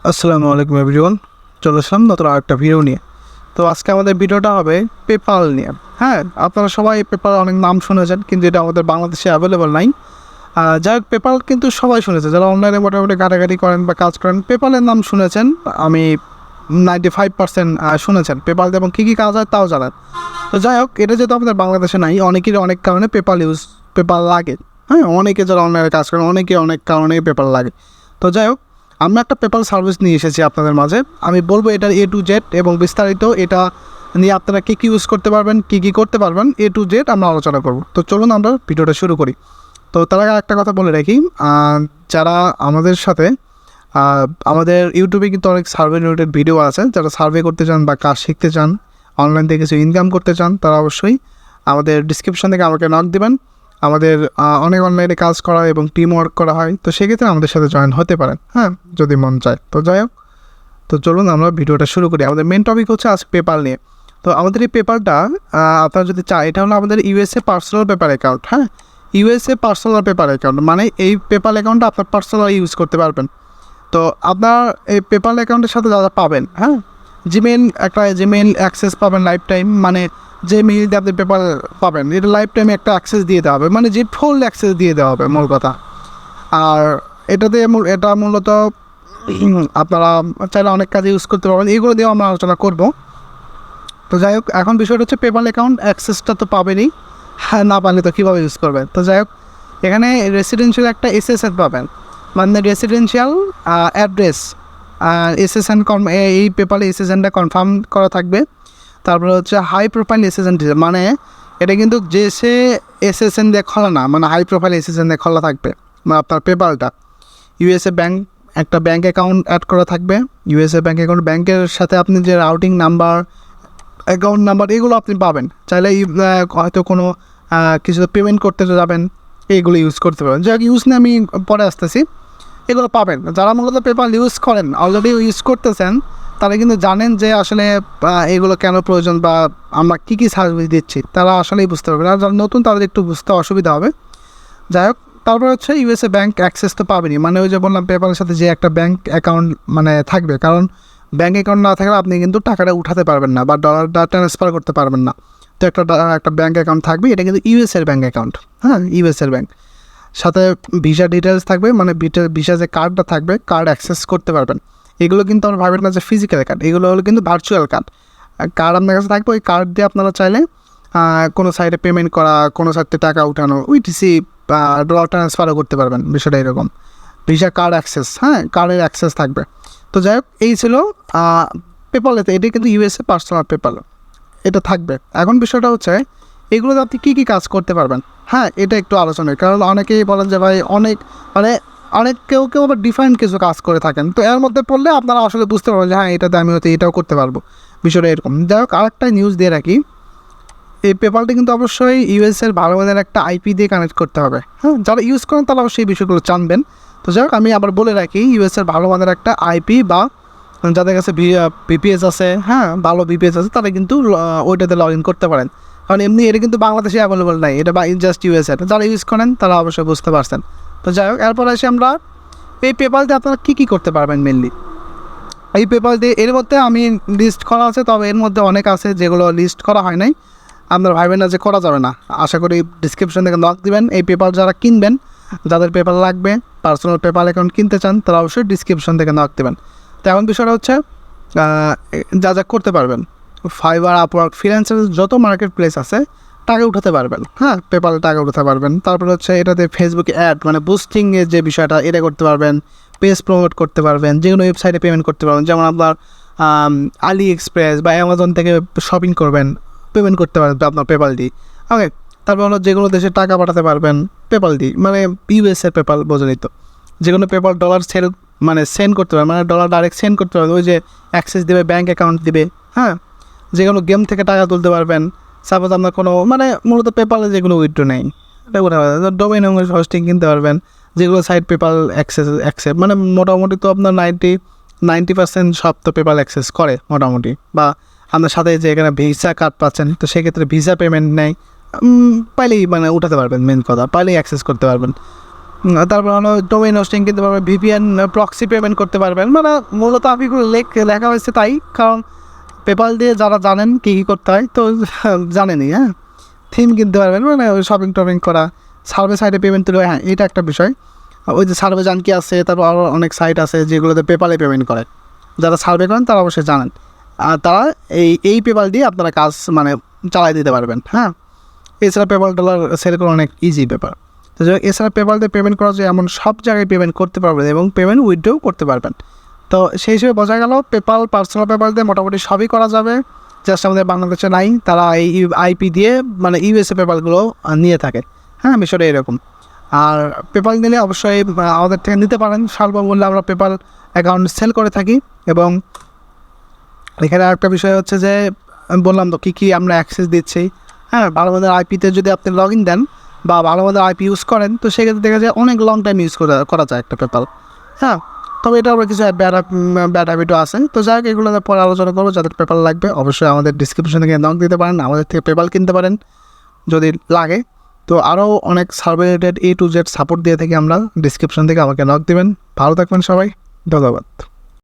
আসসালামু আলাইকুম এভরিওয়ান, চলে আসলাম নতুন আরেকটা ভিডিও নিয়ে। তো আজকে আমাদের ভিডিওটা হবে পেপাল নিয়ে। হ্যাঁ, আপনারা সবাই পেপাল অনেক নাম শুনেছেন, কিন্তু এটা আমাদের বাংলাদেশে অ্যাভেলেবল নাই। যাই হোক, পেপাল কিন্তু সবাই শুনেছে, যারা অনলাইনে মোটামুটি ঘাটাঘাটি করেন বা কাজ করেন পেপালের নাম শুনেছেন। আমি 95% শুনেছেন পেপাল এবং কী কী কাজ হয় তাও জানেন। তো যাই হোক, এটা যেহেতু আমাদের বাংলাদেশে নাই, অনেকেরই অনেক কারণে পেপাল লাগে। হ্যাঁ, অনেকে যারা অনলাইনে কাজ করেন অনেকে অনেক কারণে পেপাল লাগে। তো যাই হোক, আমরা একটা পেপাল সার্ভিস নিয়ে এসেছি আপনাদের মাঝে। আমি বলবো এটার A to Z এবং বিস্তারিত এটা নিয়ে আপনারা কী কী ইউজ করতে পারবেন, কী কী করতে পারবেন, A to Z আমরা আলোচনা করব। তো চলুন আমরা ভিডিওটা শুরু করি। তো তার আগে একটা কথা বলে রাখি, যারা আমাদের সাথে আমাদের ইউটিউবে কিন্তু অনেক সার্ভে রিলেটেড ভিডিও আছে। যারা সার্ভে করতে চান বা কাজ শিখতে চান, অনলাইন থেকে কিছু ইনকাম করতে চান, তারা অবশ্যই আমাদের ডিসক্রিপশন থেকে আমাকে নক দেবেন। আমাদের অনেক অনলাইনে কাজ করা এবং টিম ওয়ার্ক করা হয়, তো সেক্ষেত্রে আমাদের সাথে জয়েন হতে পারেন, হ্যাঁ, যদি মন চায়। তো যাই হোক, তো চলুন আমরা ভিডিওটা শুরু করি। আমাদের মেন টপিক হচ্ছে আজ পেপাল নিয়ে। তো আমাদের এই পেপারটা আপনারা যদি চান, এটা হলো আমাদের ইউএসএ পার্সোনাল পেপার অ্যাকাউন্ট। হ্যাঁ, ইউএসএ পার্সোনাল পেপার অ্যাকাউন্ট মানে এই পেপাল অ্যাকাউন্টটা আপনার পার্সোনাল ইউজ করতে পারবেন। তো আপনার এই পেপাল অ্যাকাউন্টের সাথে যারা পাবেন, হ্যাঁ, জিমেইল অ্যাক্সেস পাবেন লাইফ টাইম, মানে যে মেইল দিয়ে আপনি পেপার পাবেন এটা লাইফ টাইমে একটা অ্যাক্সেস দিয়ে দেওয়া হবে, মানে যে ফুল অ্যাক্সেস দিয়ে দেওয়া হবে মূল কথা। আর এটা মূলত আপনারা চাইলে অনেক কাজে ইউজ করতে পারবেন, এগুলো দিয়েও আমরা আলোচনা করব। তো যাই হোক, এখন বিষয়টা হচ্ছে পেপাল অ্যাকাউন্ট অ্যাক্সেসটা তো পাবেনই, হ্যাঁ, না পারলে তো কীভাবে ইউজ করবেন। তো যাই হোক, এখানে রেসিডেন্সিয়াল একটা এসএসএন পাবেন, মানে রেসিডেন্সিয়াল অ্যাড্রেস। এসএসএন এই পেপারে এসএসএনটা কনফার্ম করা থাকবে। তারপরে হচ্ছে হাই প্রোফাইল এসএসএন, মানে এটা কিন্তু যে সে এসএসএন দিয়ে খোলা না, মানে হাই প্রোফাইল এসএসএন দিয়ে খোলা থাকবে। মানে আপনার পেপালটা ইউএসএ ব্যাংক, একটা ব্যাঙ্ক অ্যাকাউন্ট অ্যাড করা থাকবে। ইউএসএ ব্যাঙ্ক অ্যাকাউন্ট, ব্যাংকের সাথে আপনি যে রাউটিং নাম্বার, অ্যাকাউন্ট নাম্বার এগুলো আপনি পাবেন। চাইলে হয়তো কোনো কিছু পেমেন্ট করতে যাবেন, এইগুলো ইউজ করতে পারবেন। যাই হোক, ইউজ নিয়ে আমি পরে আসতেছি, এগুলো পাবেন। যারা মূলত পেপাল ইউজ করেন, অলরেডি ইউজ করতেছেন, তারা কিন্তু জানেন যে আসলে এগুলো কেন প্রয়োজন বা আমরা কী কী সার্ভিস দিচ্ছি, তারা আসলেই বুঝতে পারবেন। আর যারা নতুন তাদের একটু বুঝতে অসুবিধা হবে। যাই হোক, তারপর হচ্ছে ইউএসএ ব্যাঙ্ক অ্যাক্সেস তো পাবেনই, মানে ওই যে বললাম পেপালের সাথে যে একটা ব্যাঙ্ক অ্যাকাউন্ট মানে থাকবে, কারণ ব্যাঙ্ক অ্যাকাউন্ট না থাকলে আপনি কিন্তু টাকাটা উঠাতে পারবেন না বা ডলারটা ট্রান্সফার করতে পারবেন না। তো একটা ব্যাঙ্ক অ্যাকাউন্ট থাকবে, এটা কিন্তু ইউএসএর ব্যাঙ্ক অ্যাকাউন্ট। হ্যাঁ, ইউএসএর ব্যাঙ্ক, সাথে ভিসা ডিটেলস থাকবে, মানে ভিসা যে কার্ডটা থাকবে, কার্ড অ্যাক্সেস করতে পারবেন। এগুলো কিন্তু আমরা ভাবেন না যে ফিজিক্যাল কার্ড, এগুলো হলো কিন্তু ভার্চুয়াল কার্ড। কার্ড আপনার কাছে থাকবে, ওই কার্ড দিয়ে আপনারা চাইলে কোনো সাইডে পেমেন্ট করা, কোনো সাইডে টাকা উঠানো, উইটিসি ডলার ট্রান্সফারও করতে পারবেন। বিষয়টা এরকম, ভিসা কার্ড অ্যাক্সেস, হ্যাঁ, কার্ডের অ্যাক্সেস থাকবে। তো যাই হোক, এই ছিল পেপালেতে, এটি কিন্তু ইউএসএ পার্সোনাল পেপাল, এটা থাকবে। এখন বিষয়টা হচ্ছে এগুলোতে আপনি কী কী কাজ করতে পারবেন। হ্যাঁ, এটা একটু আলোচনায়, কারণ অনেকেই বলেন যে ভাই অনেক কেউ আবার ডিফারেন্ট কিছু কাজ করে থাকেন। তো এর মধ্যে পড়লে আপনারা আসলে বুঝতে পারবেন যে হ্যাঁ, এটাতে আমি হয়তো এটাও করতে পারবো। বিষয়টা এরকম। যাই হোক, আরেকটা নিউজ দিয়ে রাখি, এই পেপালটা কিন্তু অবশ্যই ইউএসএর ভালো মানের একটা আইপি দিয়ে কানেক্ট করতে হবে। হ্যাঁ, যারা ইউজ করেন তারা অবশ্যই এই বিষয়গুলো জানবেন। তো যাই হোক, আমি আবার বলে রাখি, ইউএসএর ভালো মানের একটা আইপি বা যাদের কাছে বিপিএস আছে, হ্যাঁ, ভালো বিপিএস আছে, তারা কিন্তু ওইটাতে লগ ইন করতে পারেন। কারণ এমনি এটা কিন্তু বাংলাদেশে অ্যাভেলেবল নাই, এটা বা জাস্ট ইউএসএ। যারা ইউজ করেন তারা অবশ্যই বুঝতে পারছেন। তো যাই হোক, এরপর এসে আমরা এই পেপাল দিয়ে আপনারা কী কী করতে পারবেন মেনলি। এই পেপাল দিয়ে এর মধ্যে আমি লিস্ট করা আছে, তবে এর মধ্যে অনেক আছে যেগুলো লিস্ট করা হয় নাই। আপনারা ভাবেন না যে করা যাবে না, আশা করি ডিসক্রিপশন থেকে নক দিবেন। এই পেপাল যারা কিনবেন, যাদের পেপাল লাগবে, পার্সোনাল পেপাল অ্যাকাউন্ট কিনতে চান, তারা অবশ্যই ডিসক্রিপশন থেকে নক দেবেন। তো এখন বিষয়টা হচ্ছে যা করতে পারবেন, ফাইবার, আপওয়ার্ক, ফ্রিল্যান্সার, যত মার্কেট প্লেস আছে টাকা উঠাতে পারবেন। হ্যাঁ, পেপালে টাকা উঠাতে পারবেন। তারপর হচ্ছে এটাতে ফেসবুকে অ্যাড, মানে বুস্টিংয়ের যে বিষয়টা, এটা করতে পারবেন। পেজ প্রমোট করতে পারবেন, যে কোনো ওয়েবসাইটে পেমেন্ট করতে পারবেন। যেমন আপনার আলি এক্সপ্রেস বা অ্যামাজন থেকে শপিং করবেন, পেমেন্ট করতে পারবেন আপনার পেপাল দিয়ে। ওকে, তারপর হলো যে কোনো দেশে টাকা পাঠাতে পারবেন পেপাল দিয়ে, মানে ইউএসএর পেপাল বোঝেনি তো। যে কোনো পেপাল ডলার সেন্ড করতে পারবেন, মানে ডলার ডাইরেক্ট সেন্ড করতে পারবেন, ওই যে অ্যাক্সেস দেবে, ব্যাঙ্ক অ্যাকাউন্ট দিবে। হ্যাঁ, যে কোনো গেম থেকে টাকা তুলতে পারবেন। সাপোজ আপনার কোনো, মানে মূলত পেপালে যেগুলো উইথড্র নেই, এটা ডোমেইন হোস্টিং কিনতে পারবেন, যেগুলো সাইট পেপাল অ্যাক্সেস, মানে মোটামুটি তো আপনার 90% সব তো পেপাল অ্যাক্সেস করে মোটামুটি। বা আপনার সাথে যে এখানে ভিসা কার্ড পাচ্ছেন, তো সেক্ষেত্রে ভিসা পেমেন্ট নেয়, পাইলেই মানে উঠাতে পারবেন। মেন কথা, পাইলেই অ্যাক্সেস করতে পারবেন। তারপর হলো ডোমেইন হোস্টিং কিনতে পারবেন, ভিপিএন প্রক্সি পেমেন্ট করতে পারবেন। মানে মূলত আমি লেখা হয়েছে তাই, কারণ পেপাল দিয়ে যারা জানেন কী কী করতে হয় তো জানেনই। হ্যাঁ, থিম কিনতে পারবেন, মানে ওই শপিং টপিং করা, সার্ভে সাইটে পেমেন্ট তুলে। হ্যাঁ, এটা একটা বিষয়। ওই যে সার্ভে জান কি আছে, তারপর আরও অনেক সাইট আছে যেগুলোতে পেপালে পেমেন্ট করে। যারা সার্ভে করেন তারা অবশ্যই জানেন, আর তারা এই পেপাল দিয়ে আপনারা কাজ মানে চালাই দিতে পারবেন। হ্যাঁ, এছাড়া পেপাল ডলার সেল করা অনেক ইজি ব্যাপার। তো এছাড়া পেপাল দিয়ে পেমেন্ট করা যায় এমন সব জায়গায় পেমেন্ট করতে পারবেন এবং পেমেন্ট উইথড্রও করতে পারবেন। তো সেই হিসেবে বোঝা গেল পেপাল পার্সোনাল পেপাল দিয়ে মোটামুটি সবই করা যাবে। জাস্ট আমাদের বাংলাদেশে নাই, তারা এই আইপি দিয়ে মানে ইউএসএ পেপালগুলো নিয়ে থাকে। হ্যাঁ, বিষয়টা এরকম। আর পেপাল নিলে অবশ্যই আমাদের থেকে নিতে পারেন, স্বল্পমূল্যে আমরা পেপাল অ্যাকাউন্ট সেল করে থাকি। এবং এখানে আরেকটা বিষয় হচ্ছে যে আমি বললাম তো কী কী আমরা অ্যাক্সেস দিচ্ছি। হ্যাঁ, ভালো মন্দের আইপিতে যদি আপনি লগ ইন দেন বা ভালো মন্দের আইপি ইউজ করেন, তো সেক্ষেত্রে দেখা যায় অনেক লং টাইম ইউজ করা যায় একটা পেপাল। হ্যাঁ, তবে এটা আবার কিছু ব্যাড হ্যাবিটও আছে। তো যাই হোক, এগুলো পরে আলোচনা করবো। যাদের পেপাল লাগবে অবশ্যই আমাদের ডিসক্রিপশন থেকে নক দিতে পারেন, আমাদের থেকে পেপাল কিনতে পারেন যদি লাগে। তো আরও অনেক survey related A to Z support দিয়ে থাকি আমরা। ডিসক্রিপশন থেকে আমাকে নক দেবেন। ভালো থাকবেন সবাই, ধন্যবাদ।